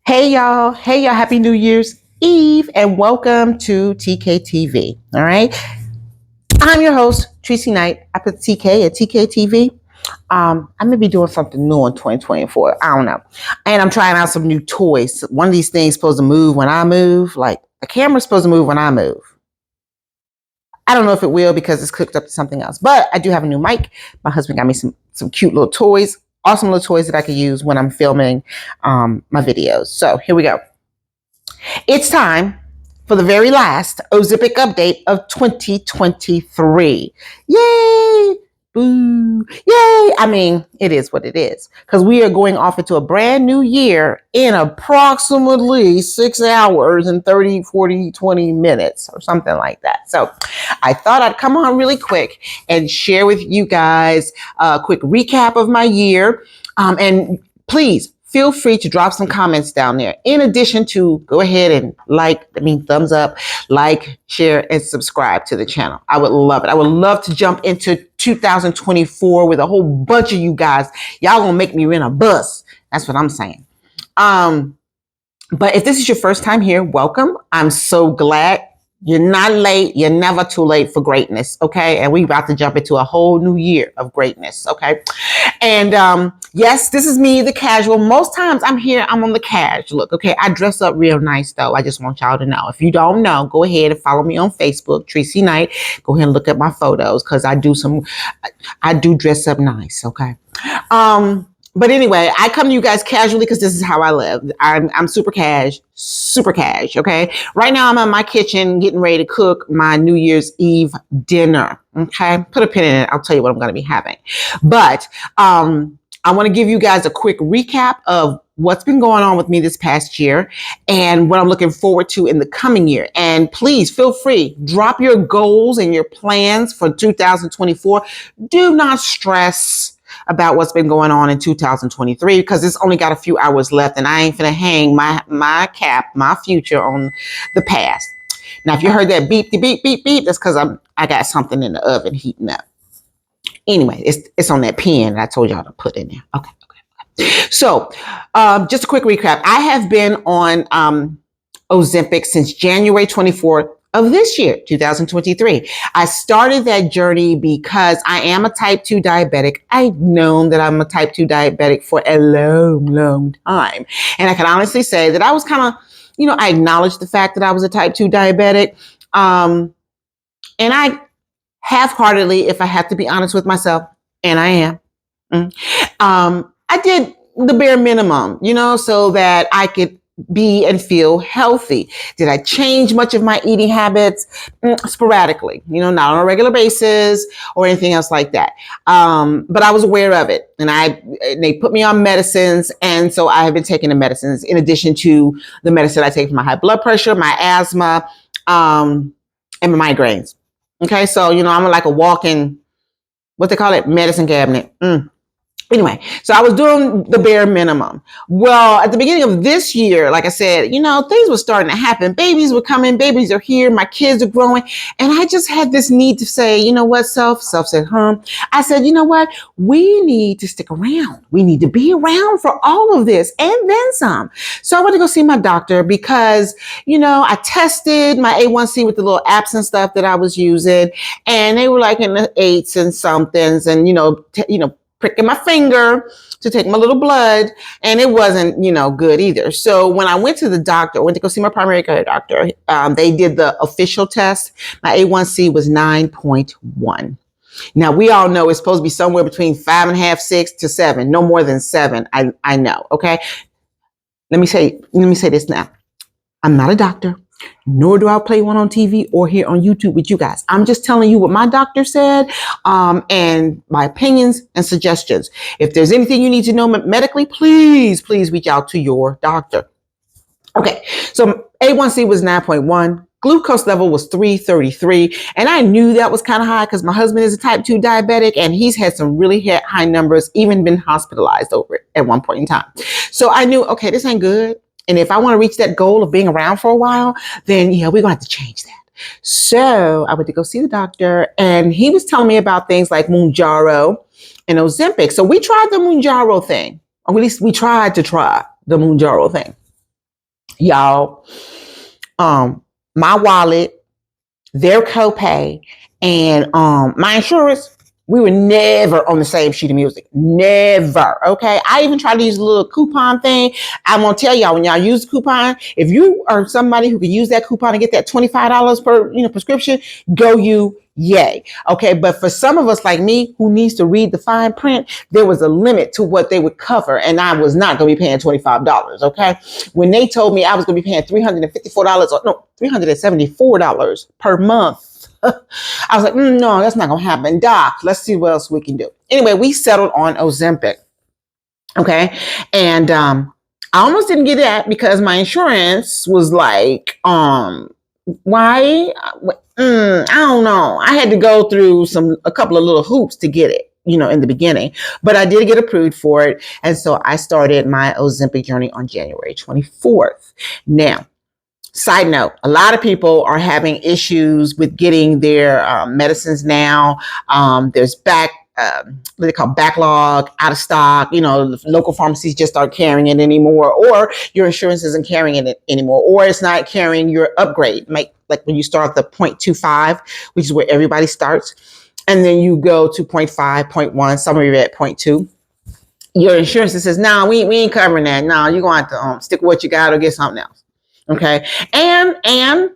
Hey y'all, happy New Year's Eve and welcome to TKTV. All right. I'm your host, Tracy Knight. I put TK at TKTV. I may be doing something new in 2024. I don't know. And I'm trying out some new toys. One of these things is supposed to move when I move. Like the camera's supposed to move when I move. I don't know if it will because it's hooked up to something else. But I do have a new mic. My husband got me some cute little toys. Awesome little toys that I could use when I'm filming my videos. So here we go. It's time for the very last Ozempic update of 2023. Yay! Boo! Yay! I mean, it is what it is because we are going off into a brand new year in approximately 6 hours and 30, 40, 20 minutes or something like that. So I thought I'd come on really quick and share with you guys a quick recap of my year. And please, feel free to drop some comments down there. In addition to go ahead and thumbs up, like, share, and subscribe to the channel. I would love it. I would love to jump into 2024 with a whole bunch of you guys. Y'all gonna make me rent a bus. That's what I'm saying. But if this is your first time here, welcome. I'm so glad. You're not late. You're never too late for greatness. Okay. And we're about to jump into a whole new year of greatness. Okay. And yes, this is me, the casual. Most times I'm here, I'm on the cash look. Okay. I dress up real nice though. I just want y'all to know. If you don't know, go ahead and follow me on Facebook, Tracy Knight. Go ahead and look at my photos because I do dress up nice. Okay. But anyway, I come to you guys casually because this is how I live. I'm super cash. Okay. Right now I'm in my kitchen getting ready to cook my New Year's Eve dinner. Okay. Put a pin in it. I'll tell you what I'm going to be having. But I want to give you guys a quick recap of what's been going on with me this past year and what I'm looking forward to in the coming year. And please feel free, drop your goals and your plans for 2024. Do not stress about what's been going on in 2023 because it's only got a few hours left and I ain't finna hang my future on the past. Now, if you heard that beep, that's because I got something in the oven heating up. Anyway, it's on that pen that I told y'all to put in there. Okay. So, just a quick recap. I have been on Ozempic since January 24th of this year, 2023. I started that journey because I am a type 2 diabetic. I've known that I'm a type 2 diabetic for a long time. And I can honestly say that I was kind of, I acknowledged the fact that I was a type 2 diabetic. And I half-heartedly, if I have to be honest with myself, and I am, I did the bare minimum, so that I could be and feel healthy. Did I change much of my eating habits? Sporadically, not on a regular basis or anything else like that. But I was aware of it and they put me on medicines. And so I have been taking the medicines in addition to the medicine I take for my high blood pressure, my asthma, and my migraines. Okay. So, I'm like a walking, what they call it, medicine cabinet. Anyway, so I was doing the bare minimum. Well, at the beginning of this year, like I said, things were starting to happen. Babies were coming. Babies are here. My kids are growing. And I just had this need to say, you know what, Self said, I said, you know what? We need to stick around. We need to be around for all of this and then some. So I went to go see my doctor because, I tested my A1C with the little apps and stuff that I was using. And they were like in the 8s and somethings and, pricking my finger to take my little blood. And it wasn't, good either. So when I went to the doctor, went to go see my primary care doctor, they did the official test. My A1C was 9.1. Now we all know it's supposed to be somewhere between 5.5, 6 to 7, no more than 7. I know. Okay. Let me say this now. I'm not a doctor. Nor do I play one on TV or here on YouTube with you guys. I'm just telling you what my doctor said, and my opinions and suggestions. If there's anything you need to know medically, please reach out to your doctor. Okay, so A1C was 9.1. Glucose level was 333. And I knew that was kind of high because my husband is a type 2 diabetic and he's had some really high numbers, even been hospitalized over it at one point in time. So I knew, okay, this ain't good. And if I want to reach that goal of being around for a while, then, we're going to have to change that. So I went to go see the doctor and he was telling me about things like Mounjaro and Ozempic. So we tried the Mounjaro thing, or at least we tried to try the Mounjaro thing. Y'all, my wallet, their copay, and my insurance, we were never on the same sheet of music. Never. Okay. I even tried to use a little coupon thing. I'm gonna tell y'all, when y'all use the coupon, if you are somebody who can use that coupon and get that $25 per prescription, go you. Yay. Okay. But for some of us like me who needs to read the fine print, there was a limit to what they would cover. And I was not going to be paying $25. Okay. When they told me I was going to be paying $354 or no, $374 per month, I was like, no, that's not going to happen. Doc, let's see what else we can do. Anyway, we settled on Ozempic. Okay. And I almost didn't get that because my insurance was like, why? I don't know. I had to go through a couple of little hoops to get it, in the beginning, but I did get approved for it. And so I started my Ozempic journey on January 24th. Now, side note, a lot of people are having issues with getting their medicines now. There's what they call backlog, out of stock. Local pharmacies just aren't carrying it anymore, or your insurance isn't carrying it anymore, or it's not carrying your upgrade. Like when you start the 0.25, which is where everybody starts, and then you go to 0.5, 0.1, some of you are at 0.2. Your insurance says, no, we ain't covering that. No, you're going to have to stick with what you got or get something else. Okay. And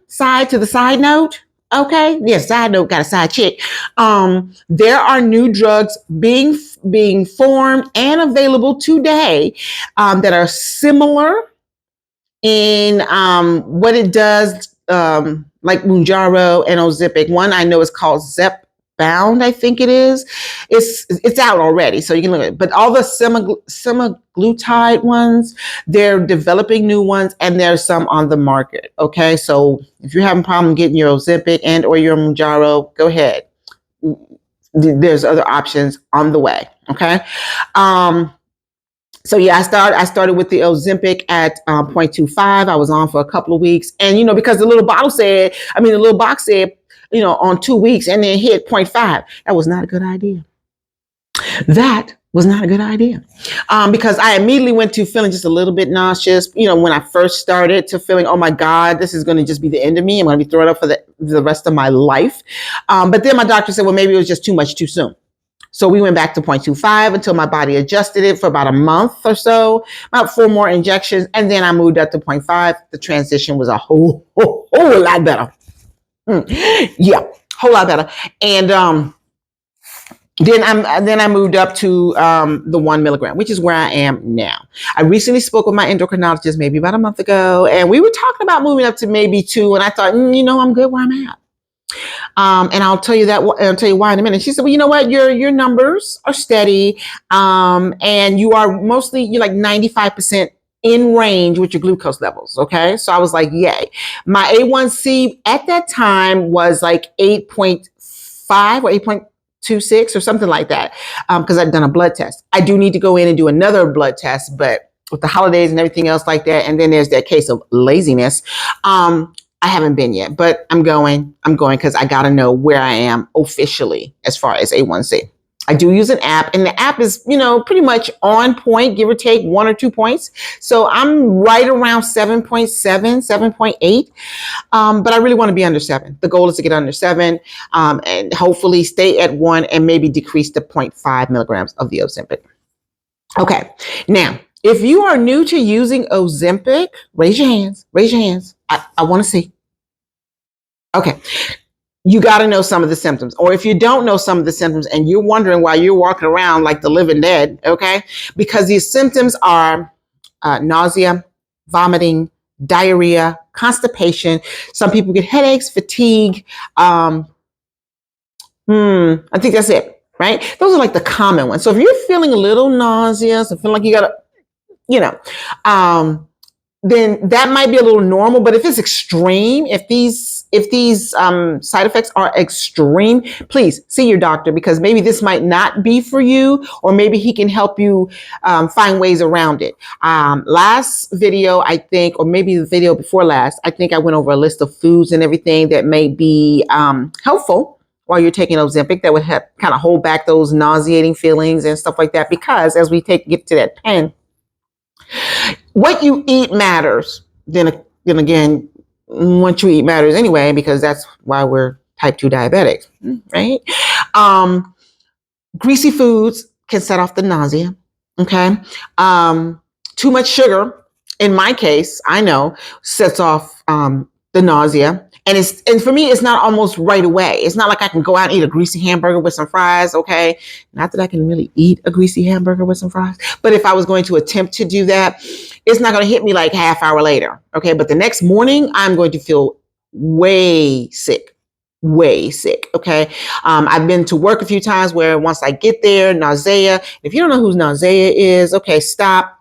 side note. Okay. Yes. Side note, got a side chick. There are new drugs being formed and available today, that are similar in, what it does, like Mounjaro and Ozempic. One I know is called Zepbound, I think it is. It's out already, so you can look at it. But all the semaglutide ones, they're developing new ones, and there's some on the market. Okay, so if you're having a problem getting your Ozempic and or your Mounjaro, go ahead. There's other options on the way. Okay. So yeah, I started with the Ozempic at 0.25. I was on for a couple of weeks, and because the little box said, on 2 weeks, and then hit 0.5. That was not a good idea. That was not a good idea, because I immediately went to feeling just a little bit nauseous. When I first started, to feeling, oh my God, this is going to just be the end of me. I'm going to be thrown up for the rest of my life. But then my doctor said, well, maybe it was just too much too soon. So we went back to 0.25 until my body adjusted it for about a month or so, about 4 more injections. And then I moved up to 0.5. The transition was a whole lot better. Yeah, whole lot better. And then I moved up to the 1 milligram, which is where I am now. I recently spoke with my endocrinologist maybe about a month ago, and we were talking about moving up to maybe 2. And I thought, I'm good where I'm at. And I'll tell you why in a minute. She said, well, you know what? Your numbers are steady. And you're like 95% in range with your glucose levels. Okay. So I was like, yay. My A1C at that time was like 8.5 or 8.26 or something like that. Cause I'd done a blood test. I do need to go in and do another blood test, but with the holidays and everything else like that. And then there's that case of laziness. I haven't been yet, but I'm going because I got to know where I am officially as far as A1C. I do use an app, and the app is, pretty much on point, give or take 1 or 2 points. So I'm right around 7.7, 7.8. But I really want to be under 7. The goal is to get under 7, and hopefully stay at 1 and maybe decrease to 0.5 milligrams of the Ozempic. Okay. Now, if you are new to using Ozempic, raise your hands. I want to see. Okay. You got to know some of the symptoms. Or if you don't know some of the symptoms and you're wondering why you're walking around like the living dead, okay? Because these symptoms are nausea, vomiting, diarrhea, constipation. Some people get headaches, fatigue. I think that's it, right? Those are like the common ones. So if you're feeling a little nauseous or feeling like you got to, then that might be a little normal. But if it's extreme, if these side effects are extreme, please see your doctor, because maybe this might not be for you, or maybe he can help you find ways around it. Last video, I think, or maybe the video before last, I think I went over a list of foods and everything that may be helpful while you're taking Ozempic, that would help kind of hold back those nauseating feelings and stuff like that. Because as we get to that pen, what you eat matters. then again, what you eat matters anyway, because that's why we're type 2 diabetics, right? Um, Greasy foods can set off the nausea. Okay. Too much sugar, in my case, I know, sets off the nausea. And for me, it's not almost right away. It's not like I can go out and eat a greasy hamburger with some fries. Okay. Not that I can really eat a greasy hamburger with some fries, but if I was going to attempt to do that, it's not going to hit me like half hour later. Okay. But the next morning, I'm going to feel way sick. Way sick. Okay. I've been to work a few times where once I get there, nausea. If you don't know who nausea is, okay, stop.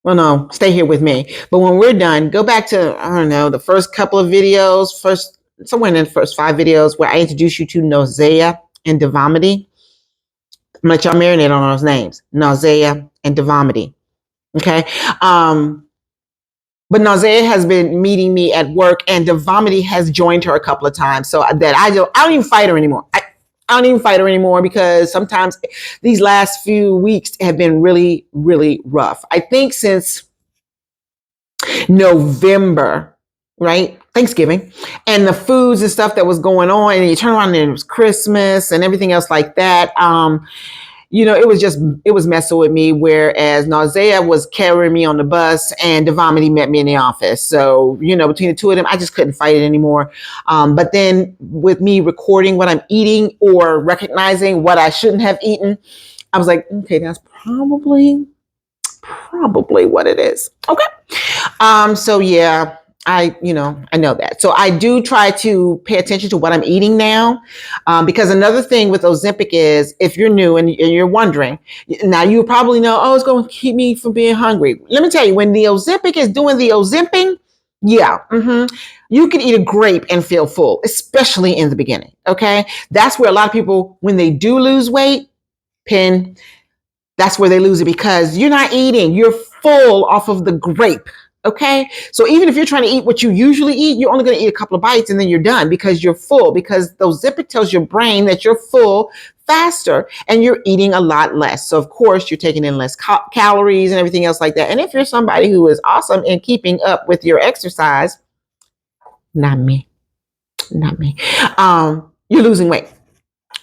Well, no, stay here with me. But when we're done, go back to, I don't know, the first couple of videos, somewhere in the first 5 videos where I introduce you to nausea and devomity. I'm going to let y'all marinate on those names, nausea and devomity. Okay. But nausea has been meeting me at work, and devomity has joined her a couple of times. So that I don't even fight her anymore. I don't even fight her anymore because sometimes these last few weeks have been really, really rough. I think since November, right? Thanksgiving, and the foods and stuff that was going on, and you turn around and it was Christmas and everything else like that. It was messing with me, whereas nausea was carrying me on the bus and devomity met me in the office. So, between the two of them, I just couldn't fight it anymore. But then with me recording what I'm eating or recognizing what I shouldn't have eaten, I was like, okay, that's probably what it is. Okay. So yeah, I know that. So I do try to pay attention to what I'm eating now. Because another thing with Ozempic is, if you're new and you're wondering, now you probably know, oh, it's going to keep me from being hungry. Let me tell you, when the Ozempic is doing the Ozemping, yeah, you can eat a grape and feel full, especially in the beginning. Okay. That's where a lot of people, when they do lose weight, that's where they lose it, because you're not eating, you're full off of the grape. Okay. So even if you're trying to eat what you usually eat, you're only going to eat a couple of bites and then you're done because you're full, because those Ozempic tells your brain that you're full faster and you're eating a lot less. So of course you're taking in less calories and everything else like that. And if you're somebody who is awesome in keeping up with your exercise, not me, you're losing weight.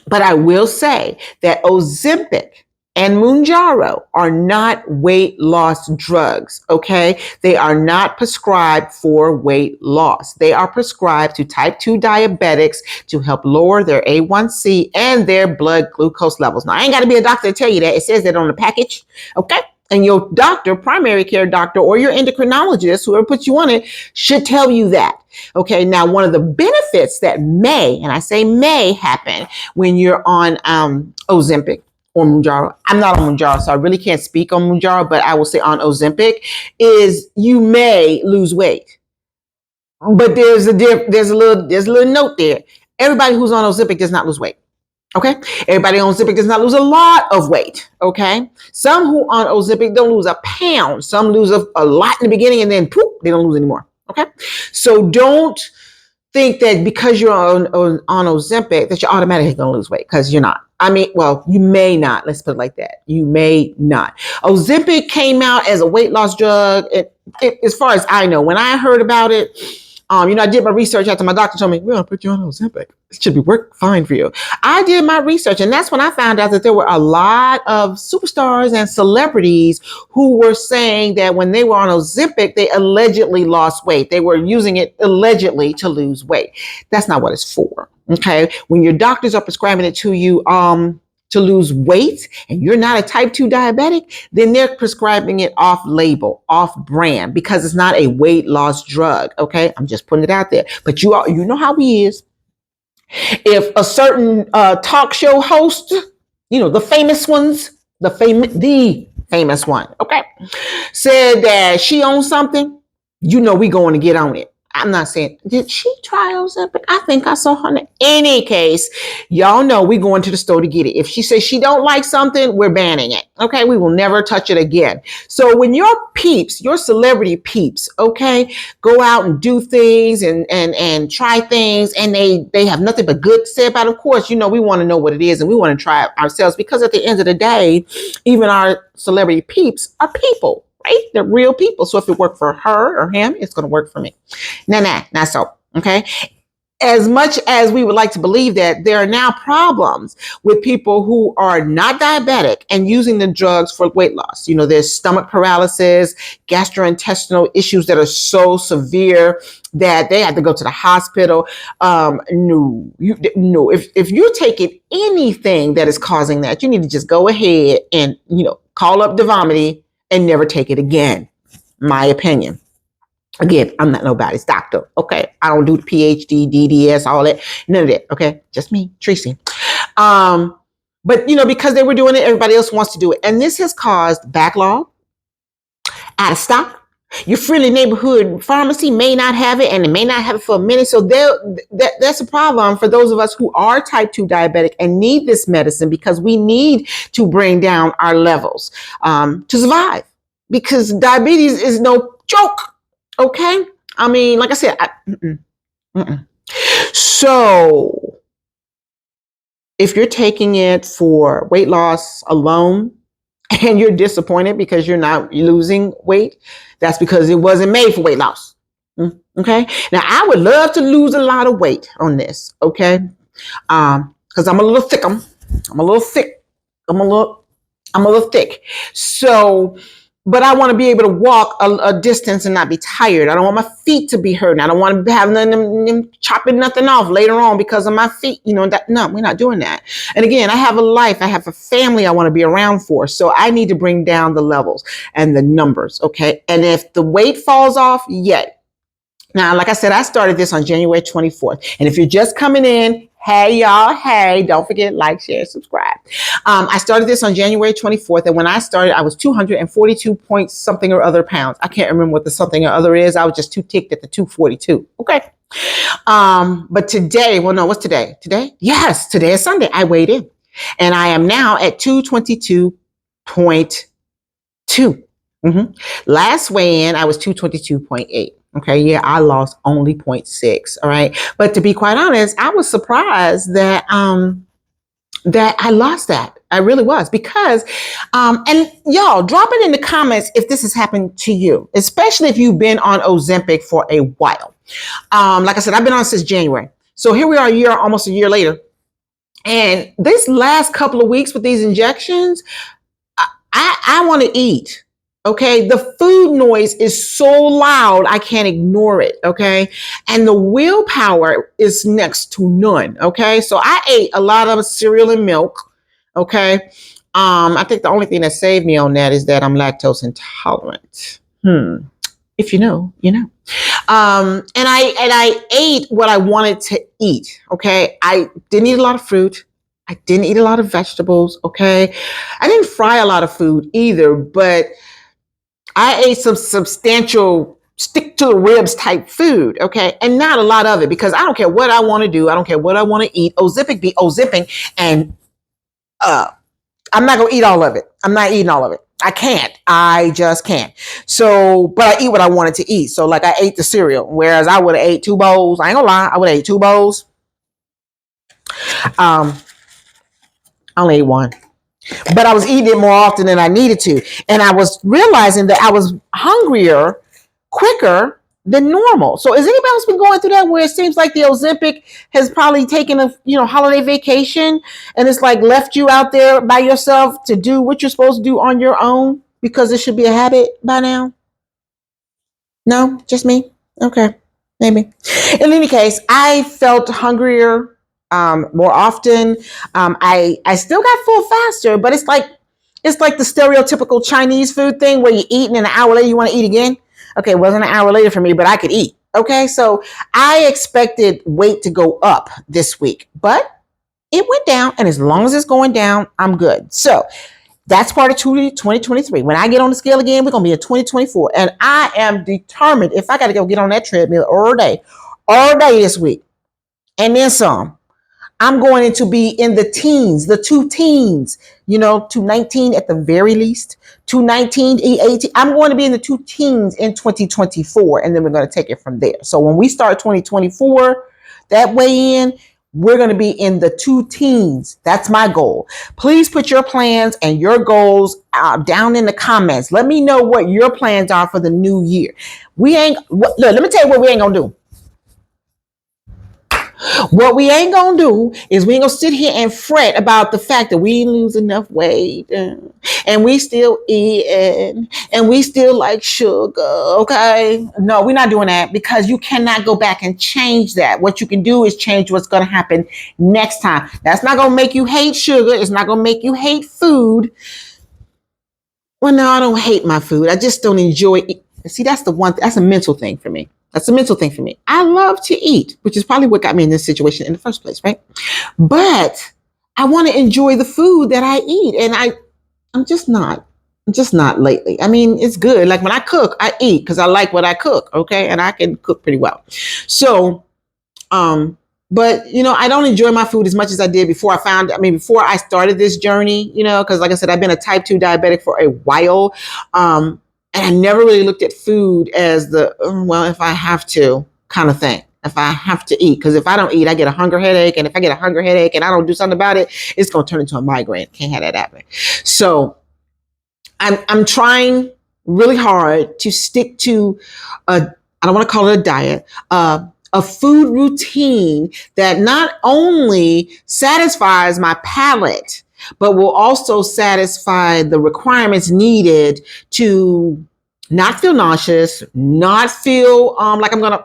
But I will say that Ozempic and Mounjaro are not weight loss drugs, okay? They are not prescribed for weight loss. They are prescribed to type 2 diabetics to help lower their A1C and their blood glucose levels. Now, I ain't got to be a doctor to tell you that. It says that on the package, okay? And your doctor, primary care doctor, or your endocrinologist, whoever puts you on it, should tell you that. Okay, now one of the benefits that may, and I say may, happen when you're on Ozempic or Mounjaro, I'm not on Mounjaro, so I really can't speak on Mounjaro, but I will say on Ozempic, is you may lose weight. But there's a little note there. Everybody who's on Ozempic does not lose weight. Okay. Everybody on Ozempic does not lose a lot of weight. Okay. Some who on Ozempic don't lose a pound. Some lose a lot in the beginning and then poof, they don't lose anymore. Okay. So don't think that because you're on Ozempic that you're automatically going to lose weight, because you're not. I mean, well, you may not. Let's put it like that. You may not. Ozempic came out as a weight loss drug. As far as I know, when I heard about it, I did my research after my doctor told me, we're going to put you on Ozempic. It should be work fine for you. I did my research, and that's when I found out that there were a lot of superstars and celebrities who were saying that when they were on Ozempic, they allegedly lost weight. They were using it allegedly to lose weight. That's not what it's for. Okay. When your doctors are prescribing it to you, to lose weight, and you're not a type 2 diabetic, then they're prescribing it off label, off brand, because it's not a weight loss drug. Okay. I'm just putting it out there, but you know how he is. If a certain talk show host, the famous ones, the famous one, okay, said that she owns something, we going to get on it. I'm not saying, did she try Ozempic? I think I saw her. In any case, y'all know we going to the store to get it. If she says she don't like something, we're banning it. Okay, we will never touch it again. So when your peeps, your celebrity peeps, okay, go out and do things and try things, and they have nothing but good to say about it, of course, we want to know what it is and we want to try it ourselves, because at the end of the day, even our celebrity peeps are people. right? They're real people. So if it worked for her or him, it's going to work for me. Not so. Okay. As much as we would like to believe that, there are now problems with people who are not diabetic and using the drugs for weight loss. There's stomach paralysis, gastrointestinal issues that are so severe that they have to go to the hospital. No. If you're taking anything that is causing that, you need to just go ahead and, call up Devomedy and never take it again. My opinion. Again, I'm not nobody's doctor, okay? I don't do the PhD, DDS, all that, none of that, okay? Just me, Tracy. But, because they were doing it, everybody else wants to do it. And this has caused backlog, out of stock. Your friendly neighborhood pharmacy may not have it, and it may not have it for a minute. So that's a problem for those of us who are type 2 diabetic and need this medicine, because we need to bring down our levels to survive, because diabetes is no joke. Okay. I mean, like I said, So if you're taking it for weight loss alone and you're disappointed because you're not losing weight, that's because it wasn't made for weight loss. Okay. Now I would love to lose a lot of weight on this. Okay. Cause I'm a little thick. I'm a little thick. I'm a little thick. So, but I want to be able to walk a distance and not be tired. I don't want my feet to be hurting. I don't want to have them chopping nothing off later on because of my feet. No, we're not doing that. And again, I have a life. I have a family I want to be around for. So I need to bring down the levels and the numbers. Okay. And if the weight falls off, yay. Now, like I said, I started this on January 24th. And if you're just coming in, hey, y'all. Hey, don't forget, like, share, subscribe. I started this on January 24th. And when I started, I was 242 point something or other pounds. I can't remember what the something or other is. I was just too ticked at the 242. Okay. But today, well, no, what's today? Today? Yes, today is Sunday. I weighed in. And I am now at 222.2. Last weigh in, I was 222.8. Okay. Yeah. I lost only 0.6. All right. But to be quite honest, I was surprised that I lost that. I really was, because, and y'all drop it in the comments if this has happened to you, especially if you've been on Ozempic for a while. Like I said, I've been on since January. So here we are almost a year later. And this last couple of weeks with these injections, I want to eat. Okay. The food noise is so loud, I can't ignore it. Okay. And the willpower is next to none. Okay. So I ate a lot of cereal and milk. Okay. I think the only thing that saved me on that is that I'm lactose intolerant. If you know, you know. And I ate what I wanted to eat. Okay. I didn't eat a lot of fruit. I didn't eat a lot of vegetables. Okay. I didn't fry a lot of food either, but I ate some substantial stick to the ribs type food. Okay. And not a lot of it, because I don't care what I want to do. I don't care what I want to eat. Ozempic be Ozemping. And, I'm not going to eat all of it. I'm not eating all of it. I can't. I just can't. So, but I eat what I wanted to eat. So like I ate the cereal, whereas I would have ate 2 bowls. I ain't gonna lie. I would have ate 2 bowls. I only ate 1. But I was eating it more often than I needed to. And I was realizing that I was hungrier quicker than normal. So has anybody else been going through that, where it seems like the Ozempic has probably taken a holiday vacation and it's like left you out there by yourself to do what you're supposed to do on your own, because it should be a habit by now? No, just me? Okay, maybe. In any case, I felt hungrier more often. I still got full faster, but it's like the stereotypical Chinese food thing where you eat and an hour later you want to eat again. Okay, it wasn't an hour later for me, but I could eat. Okay, so I expected weight to go up this week, but it went down, and as long as it's going down, I'm good. So that's part of 2023. When I get on the scale again, we're going to be in 2024, and I am determined, if I got to go get on that treadmill all day this week, and then some, I'm going to be in the teens, the 2 teens, 219 at the very least, 219, 18. I'm going to be in the 2 teens in 2024, and then we're going to take it from there. So when we start 2024, that weigh in, we're going to be in the two teens. That's my goal. Please put your plans and your goals down in the comments. Let me know what your plans are for the new year. Look, let me tell you what we ain't going to do. What we ain't gonna do is we ain't gonna sit here and fret about the fact that we didn't lose enough weight and we still eating and we still like sugar. Okay, no, we're not doing that, because you cannot go back and change that. What you can do is change what's gonna happen next time. That's not gonna make you hate sugar. It's not gonna make you hate food. Well, no, I don't hate my food. I just don't enjoy it. See, that's a mental thing for me. That's a mental thing for me. I love to eat, which is probably what got me in this situation in the first place, right? But I want to enjoy the food that I eat. And I'm just not lately. I mean, it's good. Like when I cook, I eat because I like what I cook. Okay. And I can cook pretty well. So, but I don't enjoy my food as much as I did before before I started this journey, because like I said, I've been a type 2 diabetic for a while. And I never really looked at food as if I have to kind of thing. If I have to eat, because if I don't eat, I get a hunger headache. And if I get a hunger headache and I don't do something about it, it's going to turn into a migraine. Can't have that happen. So I'm trying really hard to stick to I don't want to call it a diet, a food routine that not only satisfies my palate, but will also satisfy the requirements needed to not feel nauseous, not feel like I'm going to,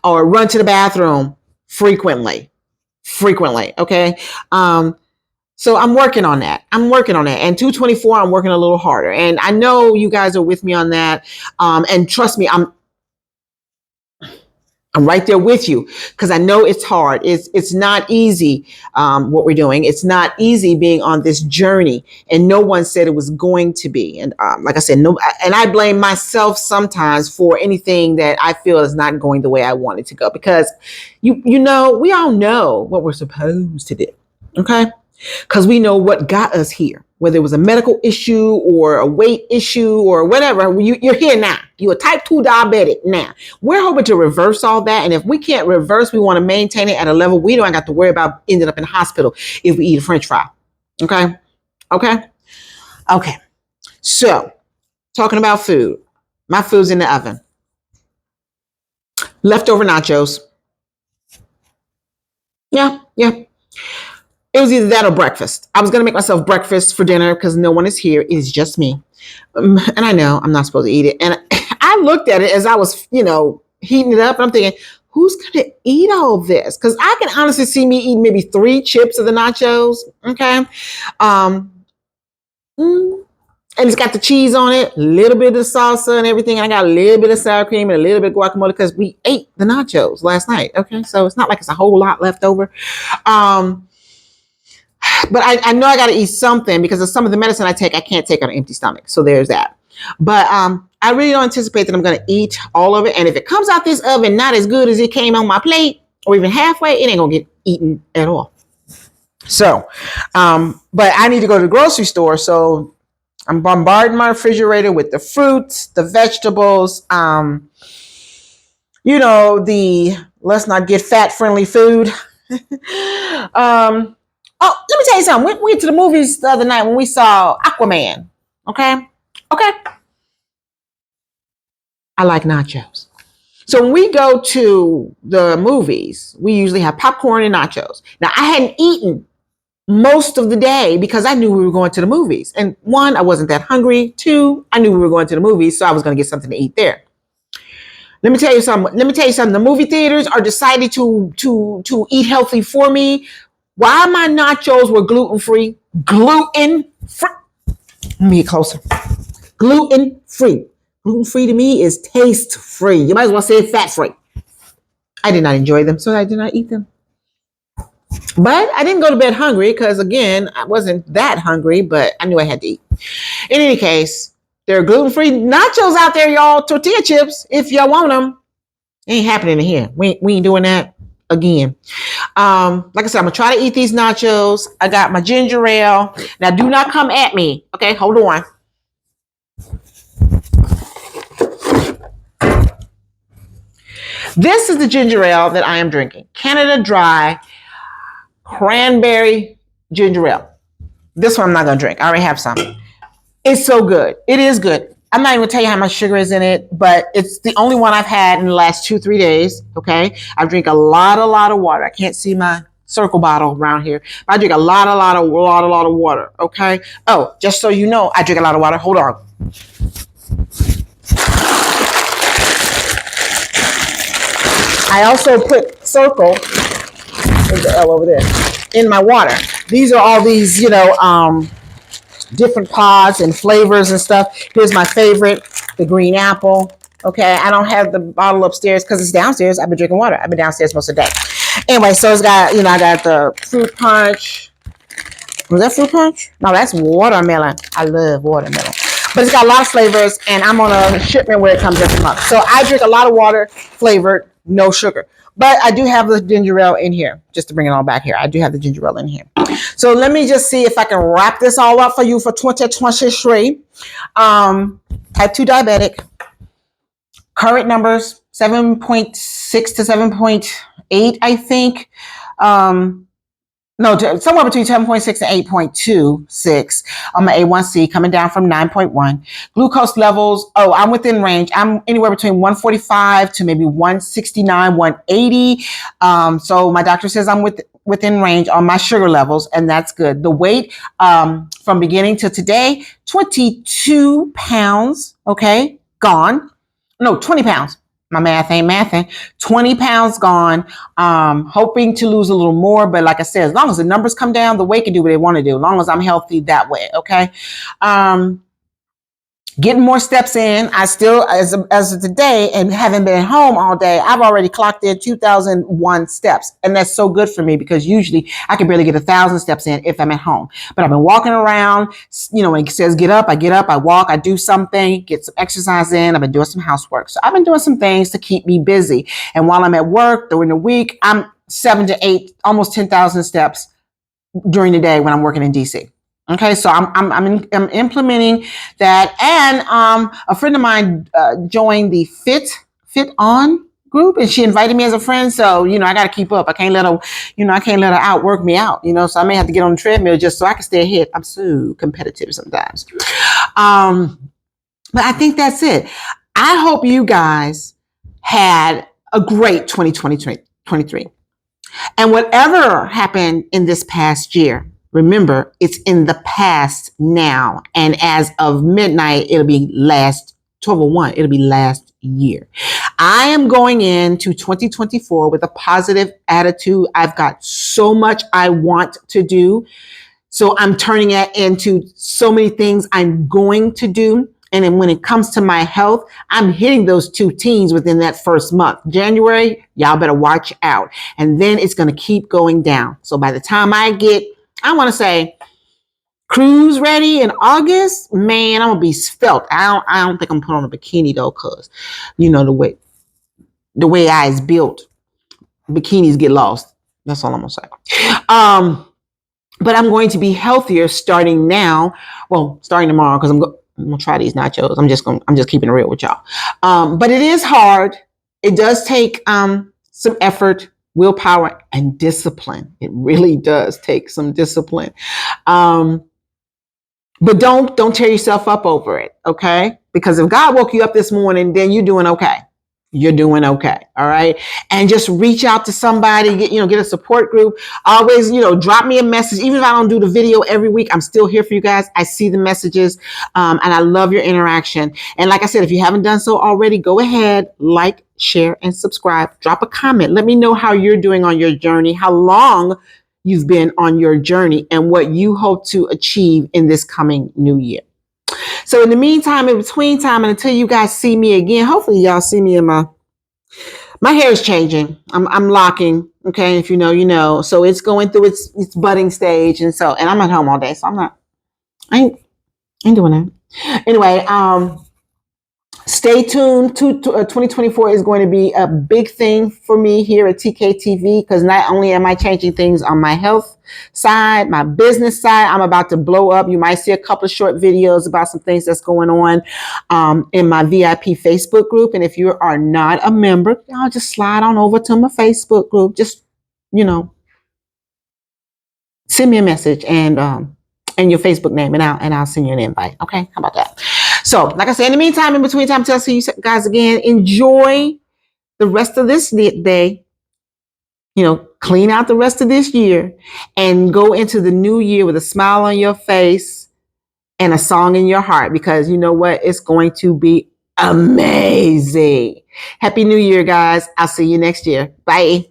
or run to the bathroom frequently. Okay. So I'm working on that. And 224, I'm working a little harder. And I know you guys are with me on that. And trust me, I'm right there with you, because I know it's hard. It's not easy, what we're doing. It's not easy being on this journey, and no one said it was going to be. And like I said, and I blame myself sometimes for anything that I feel is not going the way I want it to go, because we all know what we're supposed to do. Okay. Because we know what got us here, whether it was a medical issue or a weight issue or whatever. You're here now. You're a type 2 diabetic now. We're hoping to reverse all that. And if we can't reverse, we want to maintain it at a level we don't have to worry about ending up in the hospital if we eat a French fry. Okay. So talking about food, my food's in the oven. Leftover nachos. Yeah. It was either that or breakfast. I was going to make myself breakfast for dinner because no one is here. It's just me. And I know I'm not supposed to eat it. And I looked at it as I was, heating it up. And I'm thinking, who's going to eat all this? Because I can honestly see me eating maybe 3 chips of the nachos. Okay. And it's got the cheese on it, a little bit of salsa and everything. And I got a little bit of sour cream and a little bit of guacamole because we ate the nachos last night. Okay. So it's not like it's a whole lot left over. But I know I got to eat something because of some of the medicine I take, I can't take on an empty stomach. So there's that. But I really don't anticipate that I'm going to eat all of it. And if it comes out this oven not as good as it came on my plate or even halfway, it ain't going to get eaten at all. So, but I need to go to the grocery store. So I'm bombarding my refrigerator with the fruits, the vegetables, let's not get fat friendly food. Oh, let me tell you something. We went to the movies the other night when we saw Aquaman. Okay. I like nachos. So when we go to the movies, we usually have popcorn and nachos. Now, I hadn't eaten most of the day because I knew we were going to the movies. And 1, I wasn't that hungry. 2, I knew we were going to the movies, so I was going to get something to eat there. Let me tell you something. The movie theaters are deciding to eat healthy for me. Why my nachos were gluten-free? Gluten-free. Let me get closer. Gluten-free. Gluten-free to me is taste-free. You might as well say fat-free. I did not enjoy them, so I did not eat them. But I didn't go to bed hungry because, again, I wasn't that hungry, but I knew I had to eat. In any case, there are gluten-free nachos out there, y'all. Tortilla chips, if y'all want them. It ain't happening in here. We ain't doing that again. Like I said, I'm gonna try to eat these nachos. I got my ginger ale. Now do not come at me. Okay, hold on. This is the ginger ale that I am drinking. Canada Dry Cranberry Ginger Ale. This one I'm not going to drink. I already have some. It's so good. It is good. I'm not even going to tell you how much sugar is in it, but it's the only one I've had in the last 2-3 days. Okay. I drink a lot of water. I can't see my circle bottle around here. I drink a lot of water. Okay. Oh, just so you know, I drink a lot of water. Hold on. I also put Circle, there's the L over there, in my water. These are all these, different pods and flavors and stuff. Here's my favorite, the green apple. Okay, I don't have the bottle upstairs because it's downstairs. I've been drinking water. I've been downstairs most of the day. Anyway, so it's got, I got the fruit punch. Was that fruit punch? No, that's watermelon. I love watermelon. But it's got a lot of flavors, and I'm on a shipment where it comes every month. So I drink a lot of water, flavored, no sugar. But I do have the ginger ale in here, just to bring it all back here. I do have the ginger ale in here. So let me just see if I can wrap this all up for you for 2023. Type 2 diabetic. Current numbers, 7.6 to 7.8, I think. Somewhere between 7.6 and 8.26 on my A1C, coming down from 9.1. Glucose levels, I'm within range. I'm anywhere between 145 to maybe 169, 180. So my doctor says I'm within range on my sugar levels, and that's good. The weight from beginning to today, 22 pounds, okay, gone. No, 20 pounds. My math ain't mathing. 20 pounds gone. Hoping to lose a little more, but like I said, as long as the numbers come down, the weight can do what they want to do, as long as I'm healthy that way. Okay. Getting more steps in. I still, as of today, and having been home all day, I've already clocked in 2,001 steps. And that's so good for me because usually I can barely get 1,000 steps in if I'm at home. But I've been walking around, when it says get up, I walk, I do something, get some exercise in. I've been doing some housework. So I've been doing some things to keep me busy. And while I'm at work during the week, I'm 7 to 8, almost 10,000 steps during the day when I'm working in DC. Okay, so I'm implementing that, and a friend of mine joined the Fit On group, and she invited me as a friend. So I got to keep up. I can't let her outwork me out. So I may have to get on the treadmill just so I can stay ahead. I'm so competitive sometimes. But I think that's it. I hope you guys had a great 2023, and whatever happened in this past year. Remember, it's in the past now. And as of midnight, it'll be last 12/01. It'll be last year. I am going into 2024 with a positive attitude. I've got so much I want to do. So I'm turning it into so many things I'm going to do. And then when it comes to my health, I'm hitting those 2 teens within that first month. January, y'all better watch out. And then it's going to keep going down. So by the time I want to say cruise ready in August, man, I'm going to be svelte. I don't think I'm putting on a bikini though, cause the way I is built, bikinis get lost. That's all I'm going to say. But I'm going to be healthier starting now. Well, starting tomorrow, cause I'm going to try these nachos. I'm just keeping it real with y'all. But it is hard. It does take, some effort, willpower, and discipline. It really does take some discipline. But don't tear yourself up over it, okay? Because if God woke you up this morning, then you're doing okay. You're doing okay, all right? And just reach out to somebody, get a support group. Always, drop me a message. Even if I don't do the video every week, I'm still here for you guys. I see the messages, and I love your interaction. And like I said, if you haven't done so already, go ahead, like, share, and subscribe. Drop a comment. Let me know how you're doing on your journey, how long you've been on your journey, and what you hope to achieve in this coming new year. So in the meantime, in between time, and until you guys see me again, hopefully y'all see me in my hair is changing. I'm locking. Okay. If you know, you know. So it's going through its budding stage. And I'm at home all day. So I ain't doing that. Anyway, stay Stay tuned. 2024 is going to be a big thing for me here at TKTV, because not only am I changing things on my health side, my business side, I'm about to blow up. You might see a couple of short videos about some things that's going on in my VIP Facebook group. And if you are not a member, I'll just slide on over to my Facebook group. Just, send me a message and your Facebook name, and I'll send you an invite. Okay, how about that? So, like I said, in the meantime, in between time, I'll see you guys again. Enjoy the rest of this day. Clean out the rest of this year and go into the new year with a smile on your face and a song in your heart, because you know what? It's going to be amazing. Happy New Year, guys. I'll see you next year. Bye.